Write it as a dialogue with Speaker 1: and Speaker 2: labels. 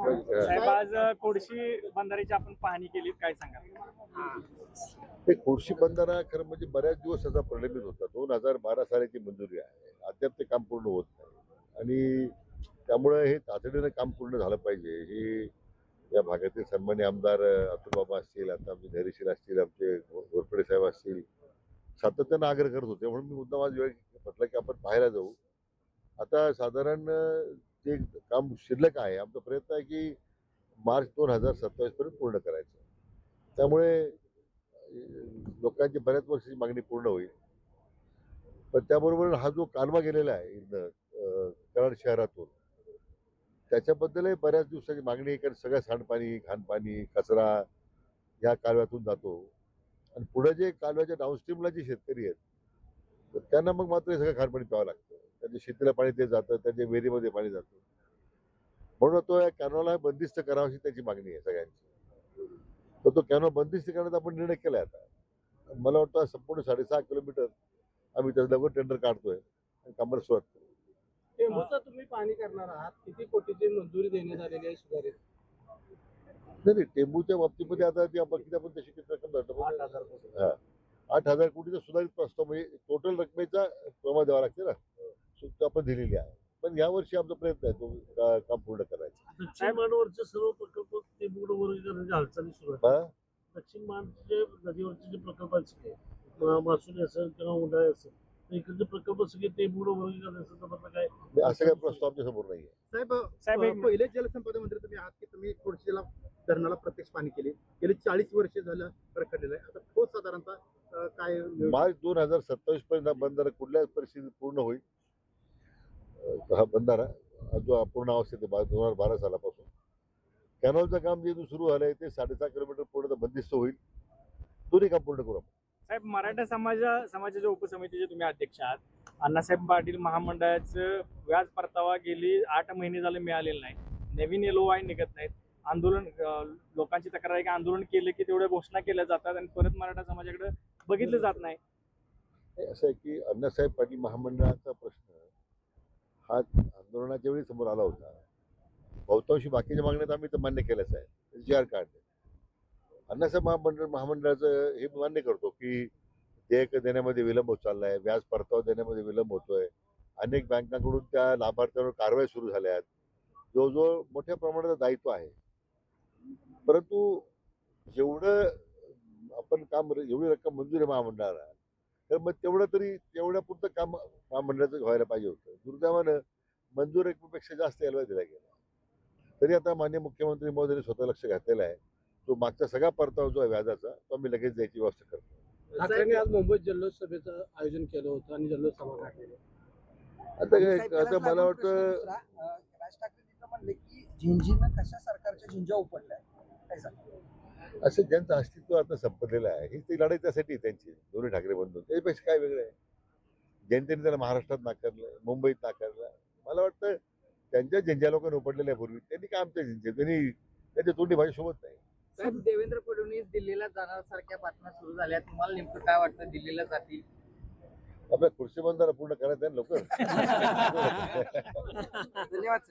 Speaker 1: पाहिजे.
Speaker 2: साहेब आज कोडशी बंधाऱ्याची आपण पाहणी केली, काय सांगा?
Speaker 1: ते कोळशी बंधारा खरं म्हणजे बऱ्याच दिवस त्याचा प्रलंबित होता. 2012 सालाची मंजुरी आहे, अद्याप ते काम पूर्ण होत नाही आणि त्यामुळे हे तातडीनं काम पूर्ण झालं पाहिजे. हे या भागातील सन्मान्य आमदार अतुल बाबा असतील, आता आमचे धैर्यशील असतील, आमचे घोरपडे साहेब असतील, सातत्यानं आग्रह करत होते. म्हणून मी मुद्दाम आज वेळ म्हटलं की आपण पाहायला जाऊ. आता साधारण जे काम शिल्लक आहे, आमचा प्रयत्न आहे की मार्च 2027 पर्यंत पूर्ण करायचं. त्यामुळे लोकांची बऱ्याच वर्षाची मागणी पूर्ण होईल. पण त्याबरोबर हा जो कालवा गेलेला आहे इथनं कराड शहरातून, त्याच्याबद्दलही बऱ्याच दिवसाची मागणी आहे. कारण सगळं सांडपाणी, घाणपाणी, कचरा या कालव्यातून जातो आणि पुढे जे कालव्याच्या डाऊनस्ट्रीमला जे शेतकरी आहेत, तर त्यांना मग मात्र हे सगळं घाणपाणी प्यावं लागतं. त्यांच्या शेतीला पाणी ते जातं, त्यांच्या विहिरीमध्ये पाणी जातं. म्हणून तो या कॅनॉलला बंदिस्त करावा अशी त्याची मागणी आहे सगळ्यांची. तर तो कॅनॉल बंदिस्त करण्याचा आपण निर्णय केला आता. मला वाटतं संपूर्ण 6.5 किलोमीटर आम्ही त्याचं लवकर टेंडर काढतोय आणि कामाला सुरुवात करू.
Speaker 3: टेंबूचा तुम्ही पाणी करणार आहात, किती कोटीची मंजुरी देण्यात आलेली आहे सुधारित?
Speaker 1: नाही, टेंबूच्या बाबतीमध्ये आता ती आपण किती आपण तशी किती रक्कम धरतो?
Speaker 3: 8,000 कोटी.
Speaker 1: 8,000 कोटीचा सुधारित प्रस्ताव म्हणजे टोटल रकमेचा प्रमाण द्यावा लागते ना, तो आपण दिलेली आहे. पण यावर्षी आमचा प्रयत्न आहे तो काम पूर्ण करायचा.
Speaker 3: दक्षिण मानवरचे सर्व प्रकल्प टेंबूकडे वर्गीकरणाच्या हालचाली सुरू आहेत.
Speaker 1: हा?
Speaker 3: दक्षिण मानचे नदीवरचे जे प्रकल्प आहेत सगळे, मासुली असेल किंवा उंडाळे असेल, तर इकडचे प्रकल्प सगळे टेंबूकडे वर्गीकरण संदर्भातलं काय?
Speaker 1: असं काही प्रस्ताव आमच्या समोर नाहीये.
Speaker 4: साहेब पहिले जलसंपदा मंत्री तुम्ही आहात की तुम्ही कोळशीला धरणाला प्रत्यक्ष पाणी केले गेली 40 वर्ष झालं रखडलेलं आहे. आता तो साधारणतः काय
Speaker 1: मार्च 2027 पर्यंत हा बंधारा कुठल्याच परिस्थितीत पूर्ण होईल. हा बंधारा जो पूर्ण अवस्थेत 2012 सालापासून कॅनॉलचं काम जे सुरू झालंय ते 6.5 किलोमीटर पूर्ण बंदिस्त होईल. दोन्ही काम पूर्ण करू आपण.
Speaker 2: साहेब, मराठा समाजाच्या उपसमितीचे तुम्ही अध्यक्ष आहात. अण्णासाहेब पाटील महामंडळाचं व्याज परतावा गेली 8 महिने झाले मिळालेलं नाही. नवीन LOI निघत नाहीत. आंदोलन, लोकांची तक्रार आहे की आंदोलन केलं की तेवढ्या घोषणा केल्या जातात आणि परत मराठा समाजाकडे बघितलं जात नाही.
Speaker 1: असं आहे की अण्णासाहेब पाटील महामंडळाचा प्रश्न हा आंदोलनाच्या वेळी समोर आला होता. बहुतांशी बाकीच्या मागण्यात आम्ही तर मान्य केलंच आहे, GR काढले. अण्णासाहेब महामंडळाचं हे मान्य करतो की देयक देण्यामध्ये विलंब होत चाललाय, व्याज परतावा देण्यामध्ये विलंब होतोय. अनेक बँकांकडून त्या लाभार्थ्यांवर कारवाई सुरू झाल्या आहेत. जवळजवळ मोठ्या प्रमाणात दायित्व आहे. परंतु जेवढं आपण काम एवढी रक्कम मंजूर आहे महामंडळाला, तर मग तेवढ्या पुरतं काम महामंडळाचं व्हायला पाहिजे होतं. दुर्दैवानं मंजूर रकमेपेक्षा जास्त LOI दिला गेला. तरी आता माननीय मुख्यमंत्री महोदयांनी स्वतः लक्ष घातलेलं आहे. तो मागचा सगळा परतावा जो आहे व्याजाचा तो आम्ही लगेच द्यायची व्यवस्था करतो.
Speaker 3: ठाकरेंनी आज मुंबईत जल्लोष सभेचं आयोजन केलं होतं आणि जल्लोष सभा काढलेली.
Speaker 1: आता मला वाटतं
Speaker 5: राज ठाकरे तिथं म्हणले की झिंजीनं कशा सरकारच्या झिंजा उपडल्या काय सांगा?
Speaker 1: असं ज्यांचं अस्तित्व आता संपलेलं आहे, ही ती लढाई त्यासाठी आहे त्यांची, दोन्ही ठाकरे बंधू. त्याच्यापेक्षा काय वेगळं आहे? जनतेने त्याला महाराष्ट्रात नाकारलं, मुंबईत नाकारलं. मला वाटतं त्यांच्या झिंजा लोकांनी उपडलेल्या पूर्वी त्यांनी काय आमच्या झिंजे, त्यांनी त्याच्या तोंडी भाजी सोबत नाही.
Speaker 6: साहेब, देवेंद्र फडणवीस दिल्लीला जाणार सारख्या बातम्या सुरू झाल्या. तुम्हाला नेमकं काय वाटतं, दिल्लीला जातील?
Speaker 1: आपल्या खुर्ची बंधारा पूर्ण करायचं आहे ना लवकर.
Speaker 6: धन्यवाद.